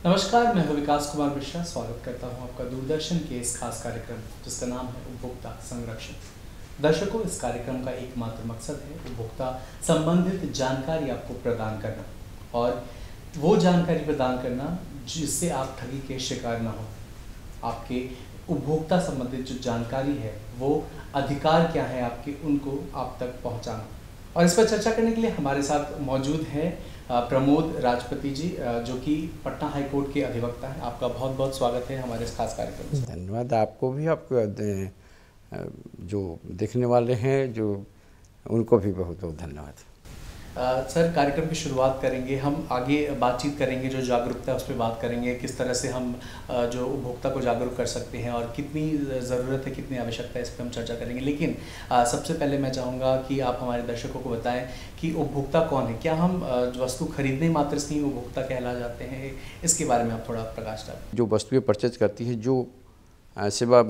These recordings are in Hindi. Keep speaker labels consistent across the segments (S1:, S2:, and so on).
S1: नमस्कार, मैं हूं विकास कुमार मिश्रा। स्वागत करता हूं आपका दूरदर्शन के इस खास कार्यक्रम जिसका नाम है उपभोक्ता संरक्षण। दर्शकों, इस कार्यक्रम का एकमात्र मकसद है उपभोक्ता संबंधित जानकारी आपको प्रदान करना और वो जानकारी प्रदान करना जिससे आप ठगी के शिकार ना हो। आपके उपभोक्ता संबंधित जो जानकारी है वो अधिकार क्या है आपके, उनको आप तक पहुंचाना। और इस पर चर्चा करने के लिए हमारे साथ मौजूद हैं प्रमोद राजपति जी, जो कि पटना हाई कोर्ट के अधिवक्ता हैं। आपका बहुत बहुत स्वागत है हमारे इस खास कार्यक्रम में।
S2: धन्यवाद आपको भी, आपको जो देखने वाले हैं जो उनको भी बहुत बहुत धन्यवाद।
S1: सर, कार्यक्रम की शुरुआत करेंगे, हम आगे बातचीत करेंगे, जो जागरूकता है उस पर बात करेंगे, किस तरह से हम जो उपभोक्ता को जागरूक कर सकते हैं और कितनी ज़रूरत है, कितनी आवश्यकता है, इस पर हम चर्चा करेंगे। लेकिन सबसे पहले मैं चाहूँगा कि आप हमारे दर्शकों को बताएं कि उपभोक्ता कौन है। क्या हम वस्तु खरीदने मात्र से ही उपभोक्ता कहला जाते हैं? इसके बारे में आप थोड़ा प्रकाश डालें।
S2: जो वस्तुएं परचेज करती है, जो सेवा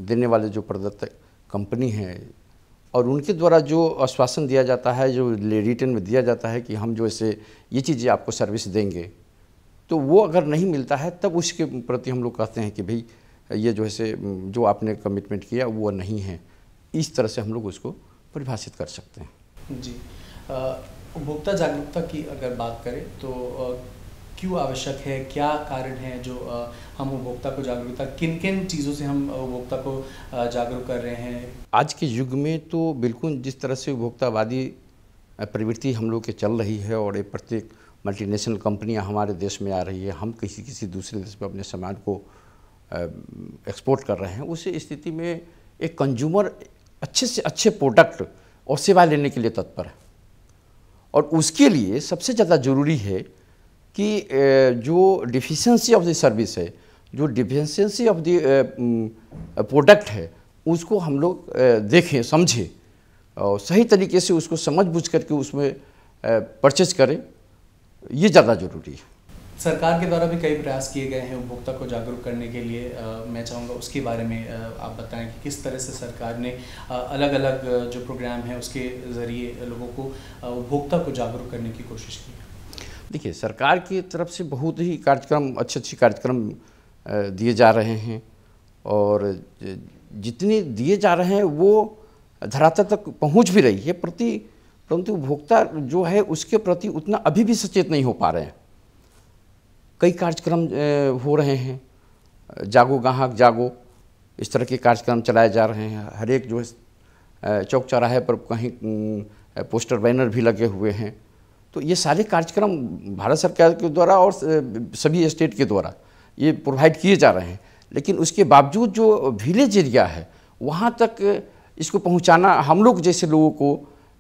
S2: देने वाले जो प्रदत्त कंपनी है और उनके द्वारा जो आश्वासन दिया जाता है, जो रिटर्न में दिया जाता है कि हम जो ऐसे ये चीज़ें आपको सर्विस देंगे, तो वो अगर नहीं मिलता है तब उसके प्रति हम लोग कहते हैं कि भाई ये जो ऐसे जो आपने कमिटमेंट किया वो नहीं है। इस तरह से हम लोग उसको परिभाषित कर सकते हैं।
S1: जी, उपभोक्ता जागरूकता की अगर बात करें तो क्यों आवश्यक है, क्या कारण है जो हम उपभोक्ता को जागरूकता, किन किन चीज़ों से हम उपभोक्ता को जागरूक कर रहे हैं?
S2: आज के युग में तो बिल्कुल जिस तरह से उपभोक्तावादी प्रवृत्ति हम लोग के चल रही है और ये प्रत्येक मल्टीनेशनल कंपनियां हमारे देश में आ रही है, हम किसी दूसरे देश में अपने सामान को एक्सपोर्ट कर रहे हैं, उस स्थिति में एक कंज्यूमर अच्छे से अच्छे प्रोडक्ट और सेवा लेने के लिए तत्पर है। और उसके लिए सबसे ज़्यादा ज़रूरी है कि जो डिफिशिएंसी ऑफ द सर्विस है, जो डिफिशिएंसी ऑफ द प्रोडक्ट है, उसको हम लोग देखें, समझें और सही तरीके से उसको समझ बूझ करके उसमें परचेज करें, ये ज़्यादा ज़रूरी है।
S1: सरकार के द्वारा भी कई प्रयास किए गए हैं उपभोक्ता को जागरूक करने के लिए। मैं चाहूँगा उसके बारे में आप बताएं कि किस तरह से सरकार ने अलग अलग जो प्रोग्राम है उसके ज़रिए लोगों को, उपभोक्ता को जागरूक करने की कोशिश की है।
S2: देखिए, सरकार की तरफ से बहुत ही कार्यक्रम, अच्छे कार्यक्रम दिए जा रहे हैं और जितने दिए जा रहे हैं वो धरातल तक पहुंच भी रही है, परंतु उपभोक्ता जो है उसके प्रति उतना अभी भी सचेत नहीं हो पा रहे हैं। कई कार्यक्रम हो रहे हैं, जागो ग्राहक जागो, इस तरह के कार्यक्रम चलाए जा रहे हैं। हर एक जो है चौक चौराहे पर कहीं पोस्टर बैनर भी लगे हुए हैं। तो ये सारे कार्यक्रम भारत सरकार के द्वारा और सभी स्टेट के द्वारा ये प्रोवाइड किए जा रहे हैं, लेकिन उसके बावजूद जो विलेज एरिया है वहाँ तक इसको पहुँचाना हम लोग जैसे लोगों को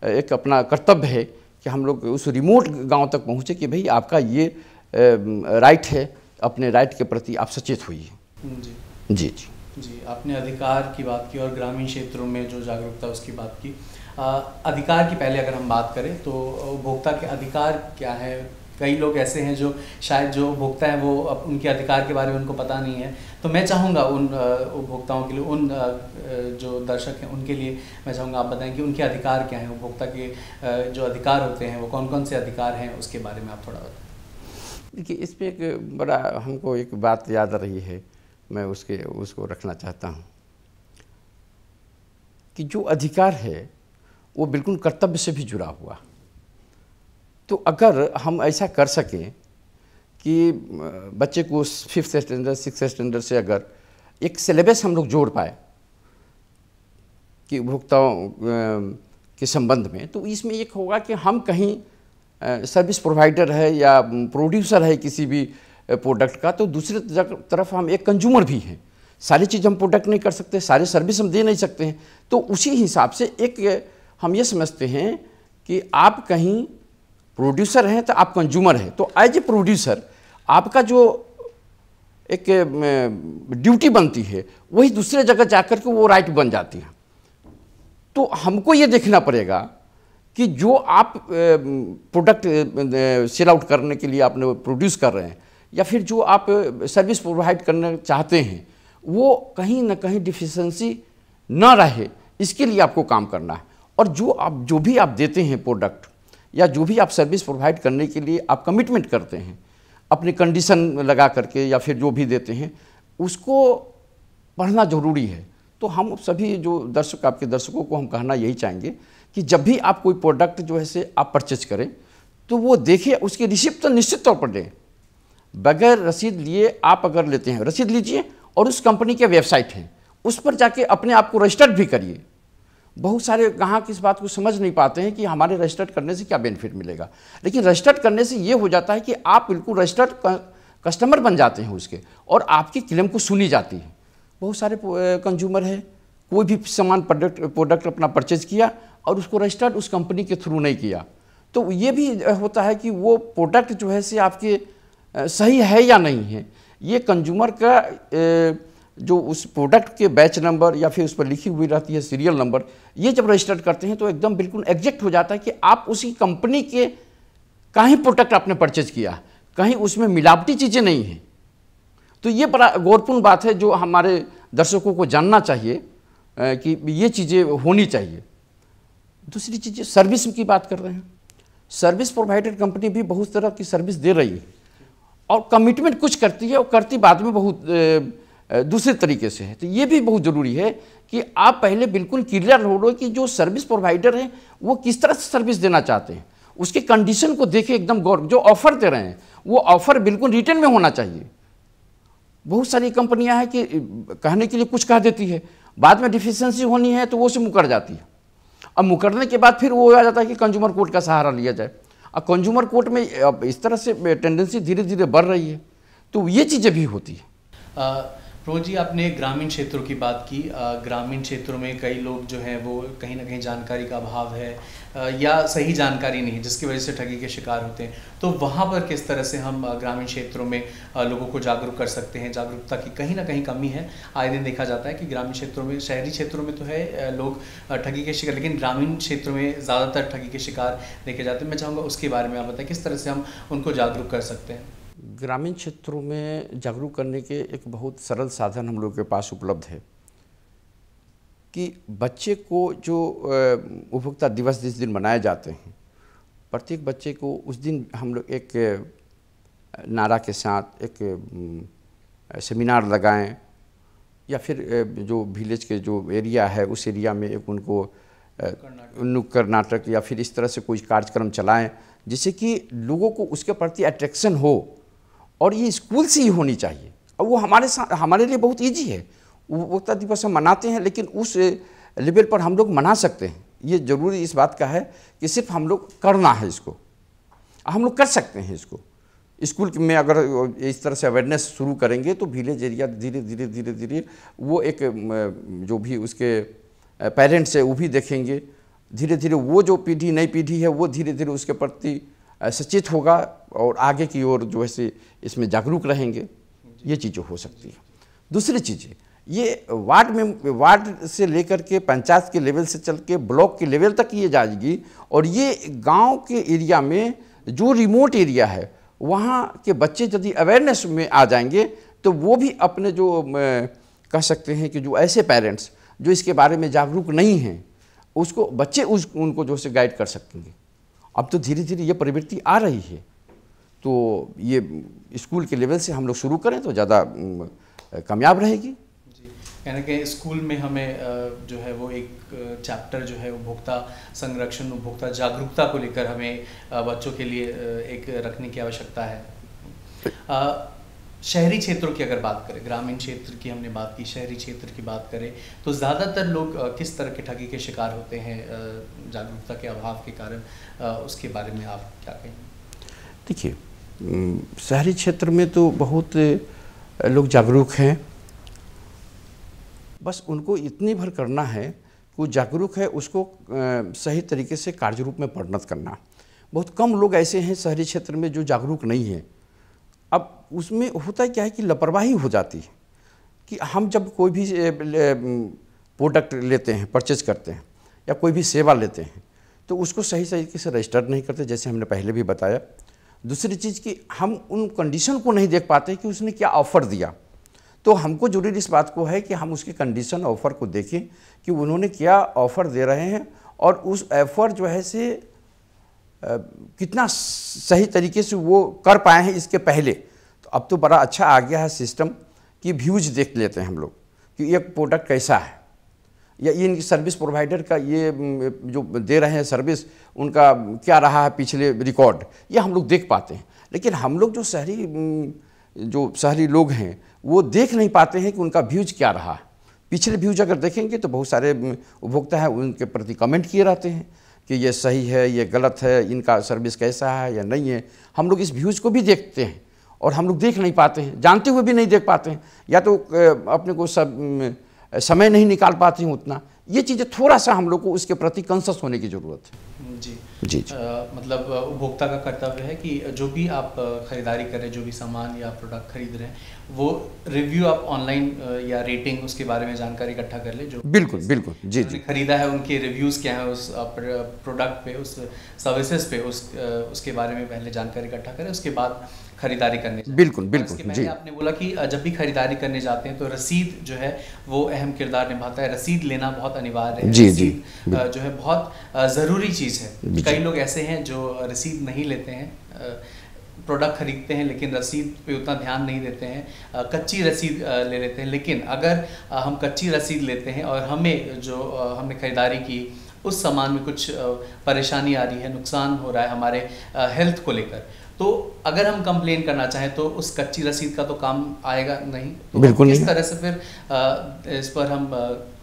S2: एक अपना कर्तव्य है कि हम लोग उस रिमोट गांव तक पहुँचे कि भाई आपका ये राइट है, अपने राइट के प्रति आप सचेत होइए।
S1: जी
S2: जी जी
S1: जी, आपने अधिकार की बात की और ग्रामीण क्षेत्रों में जो जागरूकता उसकी बात की। अधिकार की पहले अगर हम बात करें तो उपभोक्ता के अधिकार क्या है? कई लोग ऐसे हैं जो शायद जो उपभोक्ता हैं वो उनके अधिकार के बारे में उनको पता नहीं है। तो मैं चाहूँगा उन उपभोक्ताओं के लिए, उन जो दर्शक हैं उनके लिए मैं चाहूँगा आप बताएं कि उनके अधिकार क्या हैं, उपभोक्ता के जो अधिकार होते हैं वो कौन कौन से अधिकार हैं, उसके बारे में आप थोड़ा बताएं।
S2: देखिए, इसमें एक बड़ा हमको एक बात याद आ रही है, मैं उसको रखना चाहता हूँ कि जो अधिकार है वो बिल्कुल कर्तव्य से भी जुड़ा हुआ। तो अगर हम ऐसा कर सकें कि बच्चे को 5th स्टैंडर्ड 6th स्टैंडर्ड से अगर एक सिलेबस हम लोग जोड़ पाए कि उपभोक्ताओं के संबंध में, तो इसमें एक होगा कि हम कहीं सर्विस प्रोवाइडर है या प्रोड्यूसर है किसी भी प्रोडक्ट का, तो दूसरी तरफ हम एक कंज्यूमर भी हैं। सारी चीज़ हम प्रोडक्ट नहीं कर सकते, सारे सर्विस हम दे नहीं सकते हैं। तो उसी हिसाब से एक हम ये समझते हैं कि आप कहीं प्रोड्यूसर हैं तो आप कंज्यूमर हैं। तो एज ए प्रोड्यूसर आपका जो एक ड्यूटी बनती है वही दूसरे जगह जाकर के वो राइट बन जाती है। तो हमको ये देखना पड़ेगा कि जो आप प्रोडक्ट सेल आउट करने के लिए आपने प्रोड्यूस कर रहे हैं या फिर जो आप सर्विस प्रोवाइड करना चाहते हैं वो कहीं ना कहीं डिफिशिएंसी ना रहे, इसके लिए आपको काम करना है। और जो भी आप देते हैं प्रोडक्ट या जो भी आप सर्विस प्रोवाइड करने के लिए आप कमिटमेंट करते हैं, अपनी कंडीशन लगा करके या फिर जो भी देते हैं उसको पढ़ना ज़रूरी है। तो हम सभी जो दर्शक, आपके दर्शकों को हम कहना यही चाहेंगे कि जब भी आप कोई प्रोडक्ट जो है से आप परचेज करें तो वो देखिए, उसकी रिसिप्ट तो निश्चित तौर पर दें। बगैर रसीद लिए आप अगर लेते हैं, रसीद लीजिए और उस कंपनी के वेबसाइट हैं उस पर जाके अपने आप को रजिस्टर्ड भी करिए। बहुत सारे ग्राहक इस बात को समझ नहीं पाते हैं कि हमारे रजिस्टर्ड करने से क्या बेनिफिट मिलेगा, लेकिन रजिस्टर्ड करने से ये हो जाता है कि आप बिल्कुल रजिस्टर्ड कस्टमर बन जाते हैं उसके, और आपकी क्लेम को सुनी जाती है। बहुत सारे कंज्यूमर है, कोई भी सामान प्रोडक्ट अपना परचेज किया और उसको रजिस्टर्ड उस कंपनी के थ्रू नहीं किया, तो ये भी होता है कि वो प्रोडक्ट जो है से आपके सही है या नहीं है। ये कंज्यूमर का जो उस प्रोडक्ट के बैच नंबर या फिर उस पर लिखी हुई रहती है सीरियल नंबर, ये जब रजिस्टर्ड करते हैं तो एकदम बिल्कुल एग्जैक्ट हो जाता है कि आप उसी कंपनी के कहीं प्रोडक्ट आपने परचेज किया, कहीं उसमें मिलावटी चीज़ें नहीं हैं। तो ये बड़ा गौरवपूर्ण बात है जो हमारे दर्शकों को जानना चाहिए कि ये चीज़ें होनी चाहिए। दूसरी चीज़, सर्विस की बात कर रहे हैं। सर्विस प्रोवाइडर कंपनी भी बहुत तरह की सर्विस दे रही है और कमिटमेंट कुछ करती है और करती बाद में बहुत दूसरे तरीके से है। तो ये भी बहुत ज़रूरी है कि आप पहले बिल्कुल क्लियर हो कि जो सर्विस प्रोवाइडर हैं वो किस तरह से सर्विस देना चाहते हैं, उसके कंडीशन को देखें एकदम गौर। जो ऑफ़र दे रहे हैं वो ऑफ़र बिल्कुल रिटर्न में होना चाहिए। बहुत सारी कंपनियां हैं कि कहने के लिए कुछ कह देती है, बाद में डिफिशियंसी होनी है तो वो से मुकर जाती है। अब मुकरने के बाद फिर वो आ जाता है कि कंज्यूमर कोर्ट का सहारा लिया जाए। अब कंज्यूमर कोर्ट में अब इस तरह से टेंडेंसी धीरे धीरे बढ़ रही है, तो ये चीज़ें भी होती है।
S1: प्रमोद जी, आपने ग्रामीण क्षेत्रों की बात की। ग्रामीण क्षेत्रों में कई लोग जो हैं वो कहीं ना कहीं जानकारी का अभाव है या सही जानकारी नहीं है, जिसकी वजह से ठगी के शिकार होते हैं। तो वहाँ पर किस तरह से हम ग्रामीण क्षेत्रों में लोगों को जागरूक कर सकते हैं? जागरूकता की कहीं ना कहीं कमी है। आए दिन देखा जाता है कि ग्रामीण क्षेत्रों में, शहरी क्षेत्रों में तो है लोग ठगी के शिकार, लेकिन ग्रामीण क्षेत्रों में ज़्यादातर ठगी के शिकार देखे जाते हैं। मैं चाहूँगा उसके बारे में आप बताएं, किस तरह से हम उनको जागरूक कर सकते हैं?
S2: ग्रामीण क्षेत्रों में जागरूक करने के एक बहुत सरल साधन हम लोग के पास उपलब्ध है कि बच्चे को जो उपभोक्ता दिवस जिस दिन मनाए जाते हैं, प्रत्येक बच्चे को उस दिन हम लोग एक नारा के साथ एक सेमिनार लगाएं, या फिर जो विलेज के जो एरिया है उस एरिया में एक उनको नुक्कड़ नाटक या फिर इस तरह से कोई कार्यक्रम चलाएं, जिससे कि लोगों को उसके प्रति अट्रैक्शन हो। और ये स्कूल से ही होनी चाहिए। और वो हमारे लिए बहुत इजी है। उपभोक्ता दिवस हम मनाते हैं, लेकिन उस लेवल पर हम लोग मना सकते हैं। ये ज़रूरी इस बात का है कि सिर्फ हम लोग करना है इसको, हम लोग कर सकते हैं इसको। स्कूल में अगर इस तरह से अवेयरनेस शुरू करेंगे तो विलेज एरिया धीरे धीरे धीरे धीरे वो एक जो भी उसके पेरेंट्स है वो भी देखेंगे। धीरे धीरे वो जो पीढ़ी, नई पीढ़ी है, वो धीरे धीरे उसके प्रति सचेत होगा और आगे की ओर जो है इसमें जागरूक रहेंगे। ये चीज़ें हो सकती है। दूसरी चीज़ें, ये वार्ड से लेकर के पंचायत के लेवल से चल के ब्लॉक के लेवल तक ये जाएगी, और ये गांव के एरिया में जो रिमोट एरिया है वहाँ के बच्चे यदि अवेयरनेस में आ जाएंगे तो वो भी अपने जो कह सकते हैं कि जो ऐसे पेरेंट्स जो इसके बारे में जागरूक नहीं हैं उसको बच्चे उनको जो से गाइड कर सकेंगे। अब तो धीरे धीरे ये प्रवृत्ति आ रही है, तो ये स्कूल के लेवल से हम लोग शुरू करें तो ज़्यादा कामयाब रहेगी।
S1: जी, यानी कि स्कूल में हमें जो है वो एक चैप्टर जो है उपभोक्ता संरक्षण, उपभोक्ता जागरूकता को लेकर हमें बच्चों के लिए एक रखने की आवश्यकता है। शहरी क्षेत्रों की अगर बात करें, ग्रामीण क्षेत्र की हमने बात की, शहरी क्षेत्र की बात करें तो ज़्यादातर लोग किस तरह के ठगी के शिकार होते हैं जागरूकता के अभाव के कारण? उसके बारे में आप क्या कहेंगे?
S2: देखिए, शहरी क्षेत्र में तो बहुत लोग जागरूक हैं, बस उनको इतनी भर करना है कि वो जागरूक है उसको सही तरीके से कार्य रूप में परिणत करना। बहुत कम लोग ऐसे हैं शहरी क्षेत्र में जो जागरूक नहीं हैं। अब उसमें होता क्या है कि लापरवाही हो जाती है कि हम जब कोई भी प्रोडक्ट लेते हैं, परचेज करते हैं या कोई भी सेवा लेते हैं तो उसको सही तरीके से रजिस्टर नहीं करते, जैसे हमने पहले भी बताया। दूसरी चीज़ कि हम उन कंडीशन को नहीं देख पाते कि उसने क्या ऑफ़र दिया। तो हमको जरूरी इस बात को है कि हम उसके कंडीशन ऑफ़र को देखें कि उन्होंने क्या ऑफ़र दे रहे हैं और उस ऑफ़र जो है से कितना सही तरीके से वो कर पाए हैं इसके पहले। तो अब तो बड़ा अच्छा आ गया है सिस्टम कि व्यूज देख लेते हैं हम लोग कि ये प्रोडक्ट कैसा है, या ये इनकी सर्विस प्रोवाइडर का ये जो दे रहे हैं सर्विस उनका क्या रहा है पिछले रिकॉर्ड, ये हम लोग देख पाते हैं। लेकिन हम लोग जो शहरी लोग हैं वो देख नहीं पाते हैं कि उनका व्यूज क्या रहा। पिछले व्यूज अगर देखेंगे तो बहुत सारे उपभोक्ता हैं उनके प्रति कमेंट किए रहते हैं कि ये सही है, ये गलत है, इनका सर्विस कैसा है या नहीं है। हम लोग इस व्यूज को भी देखते हैं और हम लोग देख नहीं पाते हैं, जानते हुए भी नहीं देख पाते हैं, या तो अपने को सब समय नहीं निकाल पाते हैं उतना। ये चीज़ें थोड़ा सा हम लोग को उसके प्रति कॉन्शियस होने की ज़रूरत है।
S1: जी
S2: जी
S1: मतलब उपभोक्ता का कर्तव्य है कि जो भी आप खरीदारी कर रहे हैं, जो भी सामान या प्रोडक्ट खरीद रहे हैं, वो रिव्यू आप ऑनलाइन या रेटिंग उसके बारे में जानकारी इकट्ठा कर ले। जो
S2: बिल्कुल बिल्कुल जी जी
S1: खरीदा है उनके रिव्यूज़ क्या है उस प्रोडक्ट पे, उस सर्विसेज पे, उसके बारे में पहले जानकारी इकट्ठा करें, उसके बाद खरीदारी करने जाए।
S2: बिल्कुल बिल्कुल जी।
S1: आपने बोला कि जब भी खरीदारी करने जाते हैं तो रसीद जो है वो अहम किरदार निभाता है। रसीद लेना बहुत अनिवार्य है।
S2: जी जी
S1: जो है बहुत ज़रूरी चीज़ है। कई लोग ऐसे हैं जो रसीद नहीं लेते हैं, प्रोडक्ट खरीदते हैं लेकिन रसीद पे उतना ध्यान नहीं देते हैं, कच्ची रसीद ले लेते हैं। लेकिन अगर हम कच्ची रसीद लेते हैं और हमें जो हमने खरीदारी की उस सामान में कुछ परेशानी आ रही है, नुकसान हो रहा है हमारे हेल्थ को लेकर, तो अगर हम कंप्लेन करना चाहें तो उस कच्ची रसीद का तो काम आएगा नहीं। तो
S2: बिल्कुल
S1: किस
S2: नहीं।
S1: तरह से फिर इस पर हम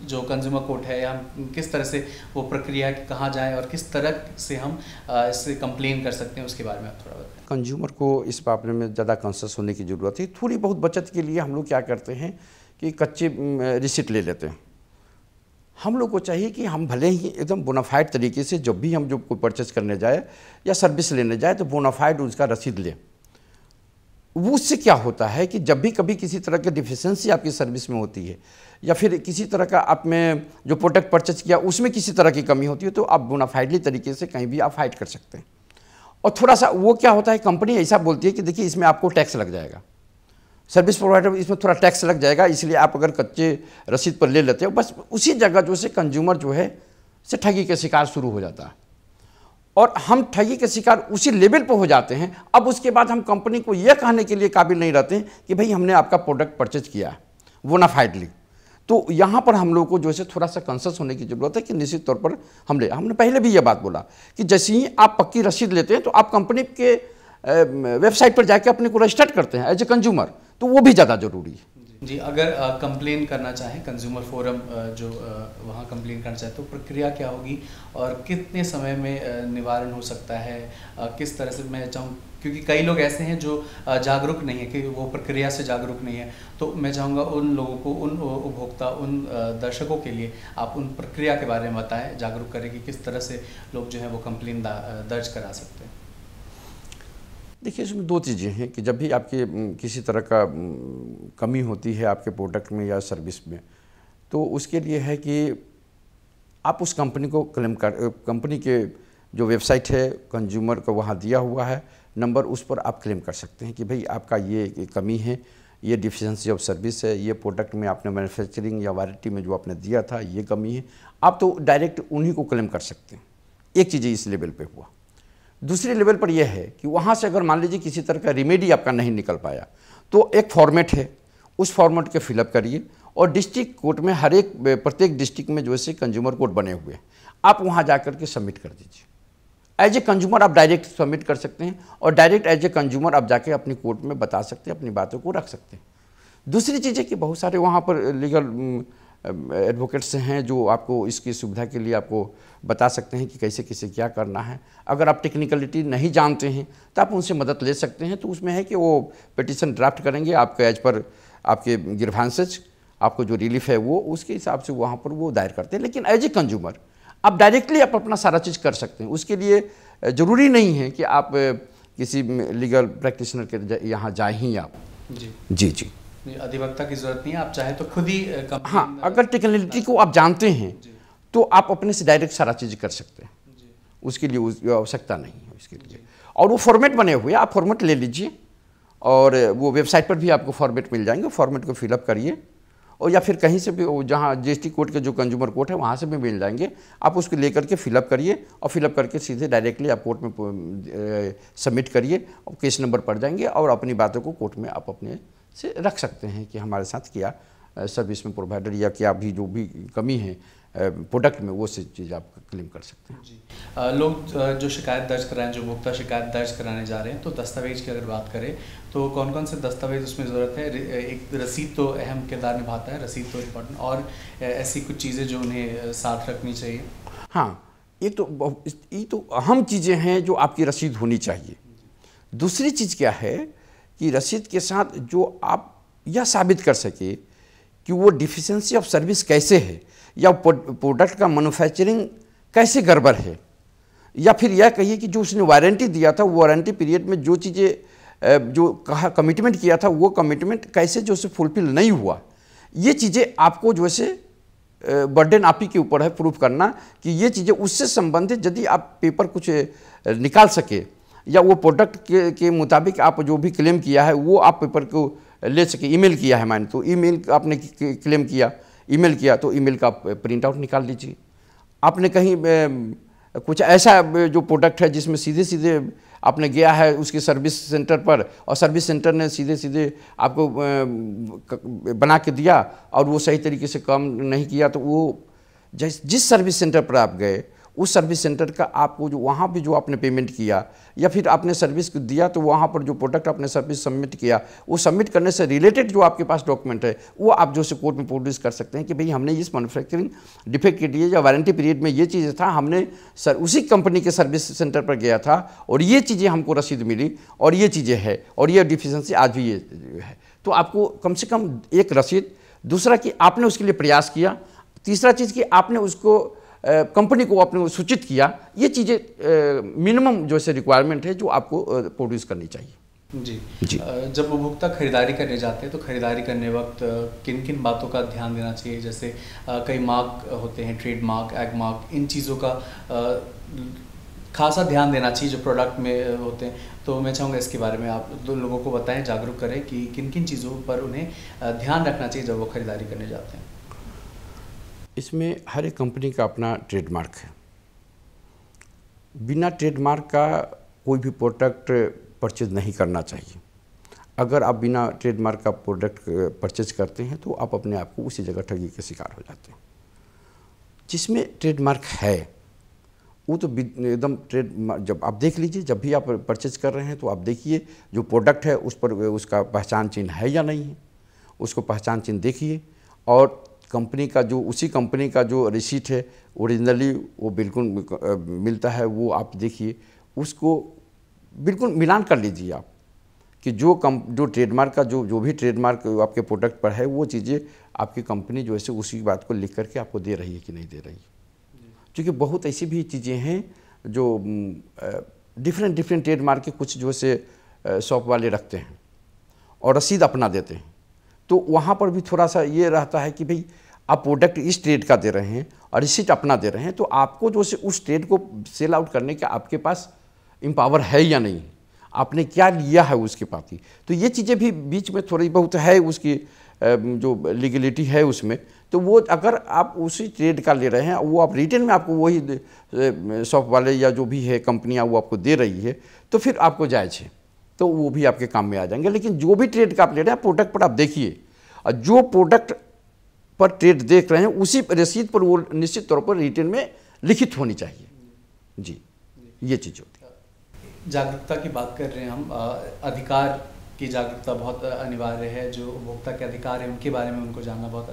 S1: जो कंज्यूमर कोर्ट है या हम किस तरह से वो प्रक्रिया कहाँ जाएं और किस तरह से हम इससे कंप्लेन कर सकते हैं, उसके बारे में आप थोड़ा बताएं।
S2: कंज्यूमर को इस मामले में ज़्यादा कॉन्शियस होने की ज़रूरत है। थोड़ी बहुत बचत के लिए हम लोग क्या करते हैं कि कच्चे रिसीट ले लेते हैं। हम लोग को चाहिए कि हम भले ही एकदम बोनाफाइड तरीके से जब भी हम जो कोई परचेस करने जाए या सर्विस लेने जाए तो बोनाफाइड उसका रसीद लें। वो उससे क्या होता है कि जब भी कभी किसी तरह की डिफिशेंसी आपकी सर्विस में होती है या फिर किसी तरह का आप में जो प्रोडक्ट परचेस किया उसमें किसी तरह की कमी होती है तो आप बोनाफाइडली तरीके से कहीं भी आप फाइट कर सकते हैं। और थोड़ा सा वो क्या होता है, कंपनी ऐसा बोलती है कि देखिए इसमें आपको टैक्स लग जाएगा, सर्विस प्रोवाइडर इसमें थोड़ा टैक्स लग जाएगा, इसलिए आप अगर कच्चे रसीद पर ले लेते हो बस उसी जगह जो से कंज्यूमर जो है से ठगी के शिकार शुरू हो जाता है। और हम ठगी के शिकार उसी लेवल पर हो जाते हैं। अब उसके बाद हम कंपनी को यह कहने के लिए काबिल नहीं रहते हैं कि भाई हमने आपका प्रोडक्ट परचेज किया बोनाफाइडली। तो यहाँ पर हम लोग को जो है थोड़ा सा कॉन्शियस होने की ज़रूरत है कि निश्चित तौर पर हमने पहले भी ये बात बोला कि जैसे ही आप पक्की रसीद लेते हैं तो आप कंपनी के वेबसाइट पर जाके अपने को रजिस्टर करते हैं एज ए कंज्यूमर, तो वो भी ज़्यादा ज़रूरी है।
S1: जी अगर कंप्लेन करना चाहें कंज्यूमर फोरम जो वहाँ कंप्लेन करना चाहे तो प्रक्रिया क्या होगी और कितने समय में निवारण हो सकता है, किस तरह से? मैं चाहूँ क्योंकि कई लोग ऐसे हैं जो जागरूक नहीं है कि वो प्रक्रिया से जागरूक नहीं है, तो मैं चाहूँगा उन लोगों को, उन उपभोक्ता, उन दर्शकों के लिए आप उन प्रक्रिया के बारे में बताएं, जागरूक करें कि किस तरह से लोग जो है वो कंप्लेन दर्ज करा सकते हैं।
S2: देखिए इसमें दो चीज़ें हैं कि जब भी आपके किसी तरह का कमी होती है आपके प्रोडक्ट में या सर्विस में, तो उसके लिए है कि आप उस कंपनी को क्लेम कर, कंपनी के जो वेबसाइट है कंज्यूमर को वहाँ दिया हुआ है नंबर, उस पर आप क्लेम कर सकते हैं कि भाई आपका ये कमी है, ये डिफिशेंसी ऑफ सर्विस है, ये प्रोडक्ट में आपने मैन्युफैक्चरिंग या वारंटी में जो आपने दिया था ये कमी है। आप तो डायरेक्ट उन्हीं को क्लेम कर सकते हैं। एक चीज़ इस लेवल पे हुआ। दूसरे लेवल पर यह है कि वहाँ से अगर मान लीजिए किसी तरह का रिमेडी आपका नहीं निकल पाया तो एक फॉर्मेट है, उस फॉर्मेट के फिलअप करिए और डिस्ट्रिक्ट कोर्ट में प्रत्येक डिस्ट्रिक्ट में जो है कंज्यूमर कोर्ट बने हुए हैं, आप वहाँ जा कर के सबमिट कर दीजिए। एज ए कंज्यूमर आप डायरेक्ट सबमिट कर सकते हैं और डायरेक्ट एज ए कंज्यूमर आप जाके अपनी कोर्ट में बता सकते हैं, अपनी बातों को रख सकते हैं। दूसरी चीज़ है कि बहुत सारे वहाँ पर लीगल एडवोकेट्स हैं जो आपको इसकी सुविधा के लिए आपको बता सकते हैं कि कैसे कैसे क्या करना है। अगर आप टेक्निकलिटी नहीं जानते हैं तो आप उनसे मदद ले सकते हैं। तो उसमें है कि वो पिटीशन ड्राफ्ट करेंगे आपके एज पर आपके ग्रीवांसेस, आपको जो रिलीफ है वो उसके हिसाब से वहाँ पर वो दायर करते हैं। लेकिन एज ए कंज्यूमर आप डायरेक्टली आप अपना सारा चीज़ कर सकते हैं। उसके लिए ज़रूरी नहीं है कि आप किसी लीगल प्रैक्टिशनर के यहाँ जाए ही आप। जी जी जी
S1: अधिवक्ता की जरूरत नहीं है, आप चाहे तो खुद ही
S2: हाँ, अगर टेक्निकलिटी को आप जानते हैं तो आप अपने से डायरेक्ट सारा चीज़ कर सकते हैं। उसके लिए आवश्यकता नहीं है उसके लिए। और वो फॉर्मेट बने हुए हैं, आप फॉर्मेट ले लीजिए और वो वेबसाइट पर भी आपको फॉर्मेट मिल जाएंगे। फॉर्मेट को फिलअप करिए और या फिर कहीं से भी जहाँ जीएसटी कोड के जो कंज्यूमर कोर्ट है वहाँ से भी मिल जाएंगे। आप उसको लेकर के फिलअप करिए और फिलअप करके सीधे डायरेक्टली आप कोर्ट में सबमिट करिए और केस नंबर पड़ जाएंगे और अपनी बातों को कोर्ट में आप अपने से रख सकते हैं कि हमारे साथ क्या सर्विस में प्रोवाइडर या क्या भी जो भी कमी है प्रोडक्ट में वो से चीज़ आप क्लेम कर सकते हैं।
S1: जी लोग जो शिकायत दर्ज कराएं, जो उपभोक्ता शिकायत दर्ज कराने जा रहे हैं, तो दस्तावेज की अगर बात करें तो कौन कौन से दस्तावेज उसमें ज़रूरत है? एक रसीद तो अहम किरदार निभाता है, रसीद तो इम्पोर्टेंट, और ऐसी कुछ चीज़ें जो उन्हें साथ रखनी चाहिए।
S2: हाँ, ये तो अहम चीज़ें हैं जो आपकी रसीद होनी चाहिए। दूसरी चीज़ क्या है कि रसीद के साथ जो आप यह साबित कर सके कि वो डिफिशिएंसी ऑफ सर्विस कैसे है या प्रोडक्ट का मैन्युफैक्चरिंग कैसे गड़बड़ है, या फिर यह कहिए कि जो उसने वारंटी दिया था वो वारंटी पीरियड में जो चीज़ें जो कहा कमिटमेंट किया था वो कमिटमेंट कैसे जो से फुलफिल नहीं हुआ। ये चीज़ें आपको जो से बर्डन आप ही के ऊपर है प्रूफ करना कि ये चीज़ें उससे संबंधित यदि आप पेपर कुछ निकाल सके या वो प्रोडक्ट के मुताबिक आप जो भी क्लेम किया है वो आप पेपर को ले सके। ईमेल किया है मैंने तो ईमेल आपने क्लेम किया, ईमेल किया तो ईमेल का प्रिंट आउट निकाल लीजिए। आपने कहीं कुछ ऐसा जो प्रोडक्ट है जिसमें सीधे सीधे आपने गया है उसके सर्विस सेंटर पर और सर्विस सेंटर ने सीधे सीधे आपको बना के दिया और वो सही तरीके से काम नहीं किया, तो वो जिस सर्विस सेंटर पर आप गए उस सर्विस सेंटर का आपको जो वहाँ भी जो आपने पेमेंट किया या फिर आपने सर्विस दिया तो वहाँ पर जो प्रोडक्ट आपने सर्विस सबमिट किया वो सबमिट करने से रिलेटेड जो आपके पास डॉक्यूमेंट है वो आप जो से कोर्ट में प्रोड्यूस कर सकते हैं कि भाई हमने इस मैन्युफैक्चरिंग डिफेक्ट के लिए या वारंटी पीरियड में ये चीज़ें था, हमने उसी कंपनी के सर्विस सेंटर पर गया था और ये चीज़ें हमको रसीद मिली और ये चीज़ें है और ये डिफिशिएंसी आज भी ये है। तो आपको कम से कम एक रसीद, दूसरा कि आपने उसके लिए प्रयास किया, तीसरा चीज़ कि आपने उसको कंपनी को आपने सूचित किया। ये चीज़ें मिनिमम जो से रिक्वायरमेंट है जो आपको प्रोड्यूस करनी चाहिए।
S1: जी जब उपभोक्ता खरीदारी करने जाते हैं तो खरीदारी करने वक्त किन किन बातों का ध्यान देना चाहिए? जैसे कई मार्क होते हैं, ट्रेड मार्क, एग मार्क, इन चीज़ों का खासा ध्यान देना चाहिए जो प्रोडक्ट में होते हैं। तो मैं चाहूँगा इसके बारे में आप लोगों को बताएं, जागरूक करें कि किन किन चीज़ों पर उन्हें ध्यान रखना चाहिए जब वो खरीदारी करने जाते हैं।
S2: इसमें हर एक कंपनी का अपना ट्रेडमार्क है। बिना ट्रेडमार्क का कोई भी प्रोडक्ट परचेज नहीं करना चाहिए। अगर आप बिना ट्रेडमार्क का प्रोडक्ट परचेज करते हैं तो आप अपने आप को उसी जगह ठगी के शिकार हो जाते हैं। जिसमें ट्रेडमार्क है वो तो एकदम जब आप देख लीजिए, जब भी आप परचेज कर रहे हैं तो आप देखिए जो प्रोडक्ट है उस पर उसका पहचान चिन्ह है या नहीं है, उसको पहचान चिन्ह देखिए। और कंपनी का जो उसी कंपनी का जो रिसीट है ओरिजिनली वो बिल्कुल मिलता है वो आप देखिए, उसको बिल्कुल मिलान कर लीजिए आप कि जो ट्रेडमार्क का जो भी ट्रेडमार्क आपके प्रोडक्ट पर है वो चीज़ें आपकी कंपनी जो है उसी बात को लिख करके आपको दे रही है कि नहीं दे रही है। क्योंकि बहुत ऐसी भी चीज़ें हैं जो डिफरेंट ट्रेडमार्क के कुछ जो से शॉप वाले रखते हैं और रसीद अपना देते हैं, तो वहाँ पर भी थोड़ा सा ये रहता है कि भाई आप प्रोडक्ट इस ट्रेड का दे रहे हैं और रिसीट अपना दे रहे हैं, तो आपको जो से उस ट्रेड को सेल आउट करने का आपके पास एम्पावर है या नहीं, आपने क्या लिया है उसके पास ही। तो ये चीज़ें भी बीच में थोड़ी बहुत है, उसकी जो लीगलिटी है उसमें। तो वो अगर आप उसी ट्रेड का ले रहे हैं, वो आप रिटेल में आपको वही शॉप वाले या जो भी है कंपनियाँ वो आपको दे रही है, तो फिर आपको जायज़ है, तो वो भी आपके काम में आ जाएंगे। लेकिन जो भी ट्रेड का आप ले रहे हैं प्रोडक्ट पर आप देखिए, और जो प्रोडक्ट पर ट्रेड देख रहे हैं उसी रसीद पर वो निश्चित तौर पर रिटेल में लिखित होनी चाहिए। जी, ये चीज़ होती है।
S1: जागरूकता की बात कर रहे हैं हम, अधिकार की जागरूकता बहुत अनिवार्य है। जो उपभोक्ता के अधिकार हैं उनके बारे में उनको जानना बहुत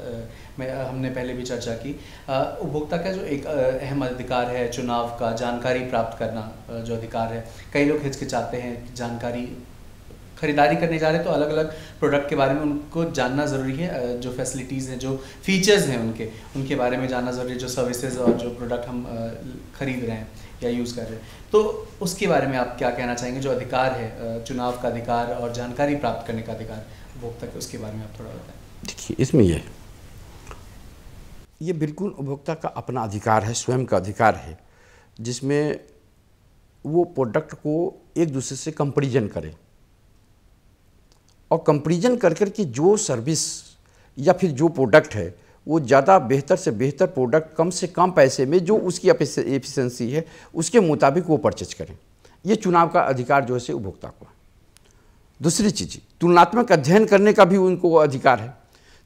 S1: हमने पहले भी चर्चा की। उपभोक्ता का जो एक अहम अधिकार है चुनाव का, जानकारी प्राप्त करना जो अधिकार है, कई लोग हिचकिचाते हैं जानकारी खरीदारी करने जा रहे हैं तो अलग अलग प्रोडक्ट के बारे में उनको जानना ज़रूरी है। जो फैसिलिटीज़ हैं, जो फीचर्स हैं उनके बारे में जानना ज़रूरी है, जो सर्विसेज और जो प्रोडक्ट हम खरीद रहे हैं या यूज़ कर रहे हैं। तो उसके बारे में आप क्या कहना चाहेंगे? जो अधिकार है, चुनाव का अधिकार और जानकारी प्राप्त करने का अधिकार उपभोक्ता के, उसके बारे में आप थोड़ा बताएं।
S2: देखिए, इसमें ये बिल्कुल उपभोक्ता का अपना अधिकार है, स्वयं का अधिकार है, जिसमें वो प्रोडक्ट को एक दूसरे से कंपैरिजन करे और कंपैरिजन कर कर के जो सर्विस या फिर जो प्रोडक्ट है वो ज़्यादा बेहतर से बेहतर प्रोडक्ट कम से कम पैसे में जो उसकी एफिशिएंसी है उसके मुताबिक वो परचेज करें। ये चुनाव का अधिकार जो है उपभोक्ता को है। दूसरी चीज़, तुलनात्मक अध्ययन करने का भी उनको अधिकार है।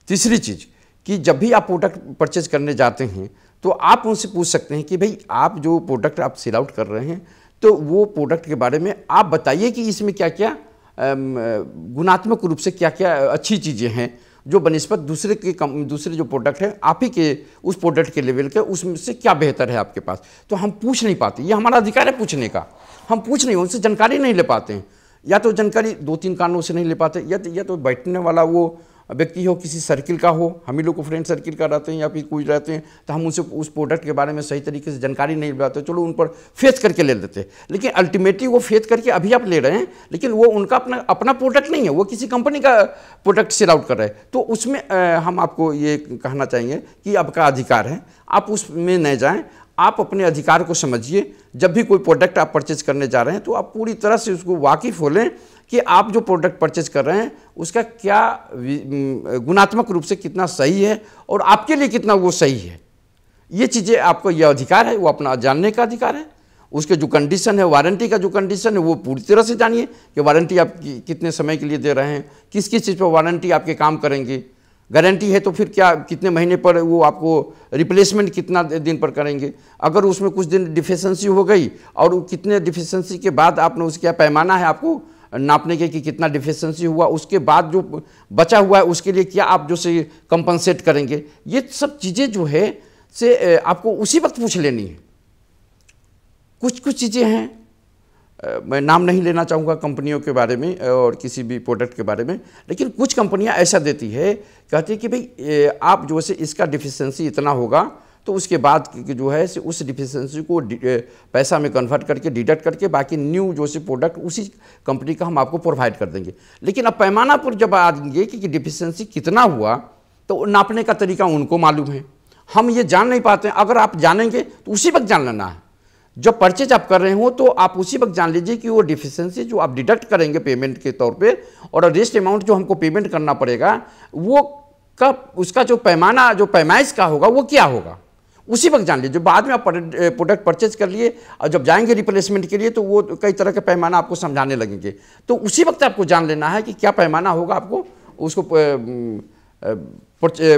S2: तीसरी चीज़ कि जब भी आप प्रोडक्ट परचेज करने जाते हैं तो आप उनसे पूछ सकते हैं कि भाई आप जो प्रोडक्ट आप सेल आउट कर रहे हैं तो वो प्रोडक्ट के बारे में आप बताइए कि इसमें क्या क्या गुणात्मक रूप से क्या क्या अच्छी चीज़ें हैं जो बनिस्बत दूसरे जो प्रोडक्ट है आप ही के उस प्रोडक्ट के लेवल के उसमें से क्या बेहतर है आपके पास। तो हम पूछ नहीं पाते, ये हमारा अधिकार है पूछने का। हम पूछ नहीं, उनसे जानकारी नहीं ले पाते हैं, या तो जानकारी 2-3 कारणों से नहीं ले पाते, या तो बैठने वाला वो व्यक्ति हो किसी सर्किल का हो, हम ही लोग को फ्रेंड सर्किल का रहते हैं या फिर कोई रहते हैं, तो हम उनसे उस प्रोडक्ट के बारे में सही तरीके से जानकारी नहीं पाते, चलो उन पर फेस करके ले लेते हैं। लेकिन अल्टीमेटली वो फेस करके अभी आप ले रहे हैं, लेकिन वो उनका अपना प्रोडक्ट नहीं है, वो किसी कंपनी का प्रोडक्ट सेल आउट कर रहे हैं। तो उसमें हम आपको ये कहना चाहेंगे कि आपका अधिकार है, आप उसमें न जाएँ, आप अपने अधिकार को समझिए। जब भी कोई प्रोडक्ट आप परचेज करने जा रहे हैं तो आप पूरी तरह से उसको वाकिफ़ हो लें कि आप जो प्रोडक्ट परचेज कर रहे हैं उसका क्या गुणात्मक रूप से कितना सही है और आपके लिए कितना वो सही है। ये चीज़ें आपको यह अधिकार है, वो अपना जानने का अधिकार है। उसके जो कंडीशन है, वारंटी का जो कंडीशन है वो पूरी तरह से जानिए कि वारंटी आप कितने समय के लिए दे रहे हैं, किस किस चीज़ पर वारंटी आपके काम करेंगे। गारंटी है तो फिर क्या कितने महीने पर वो आपको रिप्लेसमेंट कितना दिन पर करेंगे। अगर उसमें कुछ दिन डिफिशेंसी हो गई और कितने डिफिशेंसी के बाद आपने उसका क्या पैमाना है आपको नापने के कि कितना डिफिशेंसी हुआ, उसके बाद जो बचा हुआ है उसके लिए क्या आप जो से कंपनसेट करेंगे। ये सब चीज़ें जो है से आपको उसी वक्त पूछ लेनी है। कुछ चीज़ें हैं, मैं नाम नहीं लेना चाहूँगा कंपनियों के बारे में और किसी भी प्रोडक्ट के बारे में, लेकिन कुछ कंपनियां ऐसा देती है, कहती है कि भाई आप जो है इसका डिफिशेंसी इतना होगा तो उसके बाद जो है उस डिफिशेंसी को पैसा में कन्वर्ट करके डिडक्ट करके बाकी न्यू जो से प्रोडक्ट उसी कंपनी का हम आपको प्रोवाइड कर देंगे। लेकिन अब पैमाना पर जब आएंगे कि डिफिशेंसी कितना हुआ तो नापने का तरीका उनको मालूम है, हम ये जान नहीं पाते हैं। अगर आप जानेंगे तो उसी वक्त जान लेना है। जब परचेज आप कर रहे हो तो आप उसी वक्त जान लीजिए कि वो डिफिशेंसी जो आप डिडक्ट करेंगे पेमेंट के तौर पे और रेस्ट अमाउंट जो हमको पेमेंट करना पड़ेगा वो कब उसका जो पैमाना जो पैमाइश का होगा वो क्या होगा, उसी वक्त जान लीजिए। बाद में आप प्रोडक्ट परचेज कर लिए और जब जाएंगे रिप्लेसमेंट के लिए तो वो कई तरह के पैमाना आपको समझाने लगेंगे, तो उसी वक्त आपको जान लेना है कि क्या पैमाना होगा आपको उसको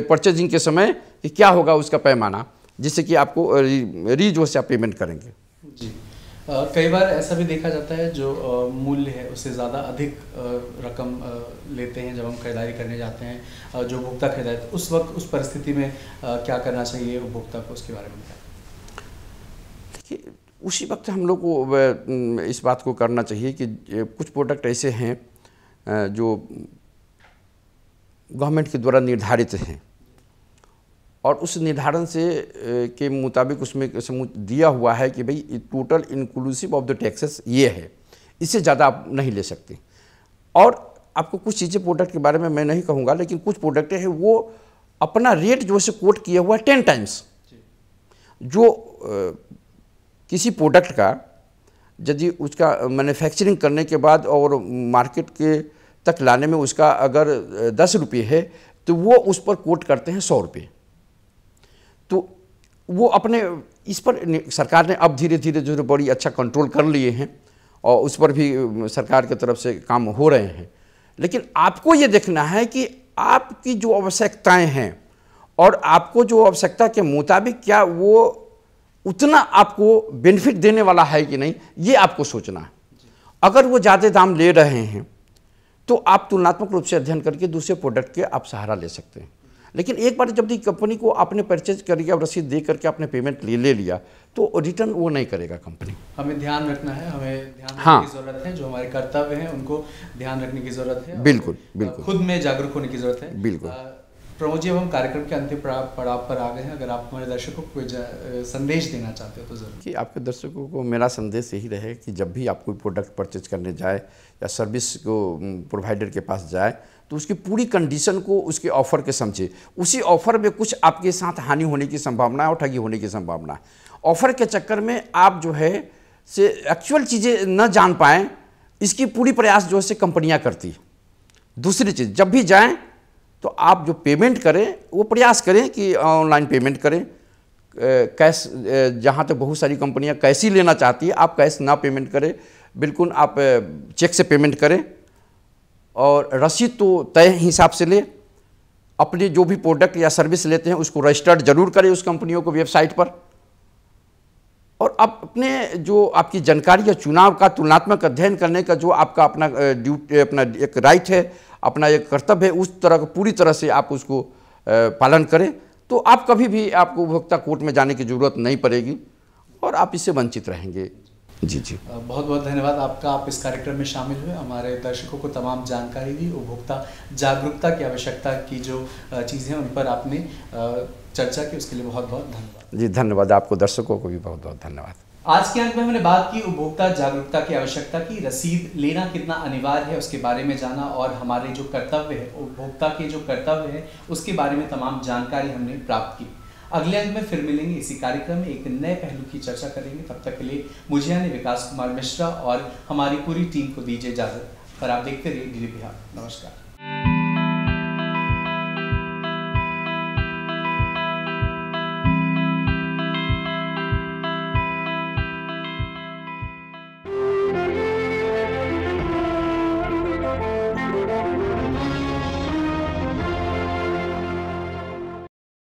S2: परचेजिंग के समय कि क्या होगा उसका पैमाना, जिससे कि आपको जो से आप पेमेंट करेंगे।
S1: जी कई बार ऐसा भी देखा जाता है जो मूल्य है उससे ज़्यादा अधिक रकम लेते हैं जब हम खरीदारी करने जाते हैं, जो उपभोक्ता खरीदारी, तो उस वक्त उस परिस्थिति में क्या करना चाहिए उपभोक्ता को, उसके बारे में क्या?
S2: देखिए उसी वक्त हम लोग को इस बात को करना चाहिए कि कुछ प्रोडक्ट ऐसे हैं जो गवर्नमेंट के द्वारा निर्धारित हैं और उस निर्धारण से के मुताबिक उसमें दिया हुआ है कि भाई total inclusive of the taxes ये है, इससे ज़्यादा आप नहीं ले सकते। और आपको कुछ चीज़ें प्रोडक्ट के बारे में मैं नहीं कहूँगा, लेकिन कुछ प्रोडक्ट है वो अपना रेट जो है कोट किया हुआ है 10 टाइम्स। जो किसी प्रोडक्ट का यदि उसका मैन्युफैक्चरिंग करने के बाद और मार्केट के तक लाने में उसका अगर 10 रुपये है तो वो उस पर कोट करते हैं 100 रुपये। तो वो अपने इस पर सरकार ने अब धीरे धीरे जो बड़ी अच्छा कंट्रोल कर लिए हैं और उस पर भी सरकार की तरफ से काम हो रहे हैं। लेकिन आपको ये देखना है कि आपकी जो आवश्यकताएं हैं और आपको जो आवश्यकता के मुताबिक क्या वो उतना आपको बेनिफिट देने वाला है कि नहीं, ये आपको सोचना है। अगर वो ज़्यादा दाम ले रहे हैं तो आप तुलनात्मक रूप से अध्ययन करके दूसरे प्रोडक्ट के आप सहारा ले सकते हैं। लेकिन एक बार जब कंपनी को आपने परचेज करिए और रसीद दे करके आपने पेमेंट ले लिया तो रिटर्न वो नहीं करेगा कंपनी।
S1: हमें ध्यान रखना है, हमें ध्यान रखने की जरूरत है, जो हमारे कर्तव्य हैं उनको ध्यान रखने की जरूरत है।
S2: बिल्कुल बिल्कुल,
S1: खुद में जागरूक होने की जरूरत है।
S2: बिल्कुल।
S1: प्रमोद जी, अब हम कार्यक्रम के अंतिम पड़ाव पर आ गए हैं। अगर आप हमारे दर्शकों को कोई संदेश देना चाहते हो तो जरूर।
S2: कि आपके दर्शकों को मेरा संदेश यही रहे कि जब भी आप कोई प्रोडक्ट परचेज करने जाए या सर्विस को प्रोवाइडर के पास जाए तो उसकी पूरी कंडीशन को उसके ऑफ़र के समझे। उसी ऑफ़र में कुछ आपके साथ हानि होने की संभावना है और ठगी होने की संभावना है। ऑफ़र के चक्कर में आप जो है से एक्चुअल चीज़ें न जान पाएँ, इसकी पूरी प्रयास जो है से कंपनियाँ करती है। दूसरी चीज़, जब भी जाएँ तो आप जो पेमेंट करें वो प्रयास करें कि ऑनलाइन पेमेंट करें। कैश, जहाँ तक बहुत सारी कंपनियां कैश ही लेना चाहती है, आप कैश ना पेमेंट करें, बिल्कुल आप चेक से पेमेंट करें। और रसीद तो तय हिसाब से ले, अपने जो भी प्रोडक्ट या सर्विस लेते हैं उसको रजिस्टर्ड जरूर करें उस कंपनियों को वेबसाइट पर। और आप अपने जो आपकी जानकारी या चुनाव का तुलनात्मक अध्ययन करने का जो आपका अपना ड्यूटी, अपना एक राइट है, अपना एक कर्तव्य है, उस तरह का पूरी तरह से आप उसको पालन करें, तो आप कभी भी आपको उपभोक्ता कोर्ट में जाने की ज़रूरत नहीं पड़ेगी और आप इससे वंचित रहेंगे। जी जी,
S1: बहुत बहुत धन्यवाद आपका, आप इस कार्यक्रम में शामिल हुए, हमारे दर्शकों को तमाम जानकारी दी, उपभोक्ता जागरूकता की आवश्यकता की जो चीज़ें हैं उन पर आपने चर्चा की, उसके लिए बहुत बहुत धन्यवाद।
S2: जी धन्यवाद, आपको दर्शकों को भी बहुत बहुत धन्यवाद।
S1: आज के अंक में हमने बात की उपभोक्ता जागरूकता की आवश्यकता की, रसीद लेना कितना अनिवार्य है उसके बारे में जाना, और हमारे जो कर्तव्य है, उपभोक्ता के जो कर्तव्य है उसके बारे में तमाम जानकारी हमने प्राप्त की। अगले अंक में फिर मिलेंगे इसी कार्यक्रम में, एक नए पहलू की चर्चा करेंगे। तब तक के लिए मुझे यानी विकास कुमार मिश्रा और हमारी पूरी टीम को दीजिए इजाजत। पर आप देखते रहिए डीडी बिहार। नमस्कार।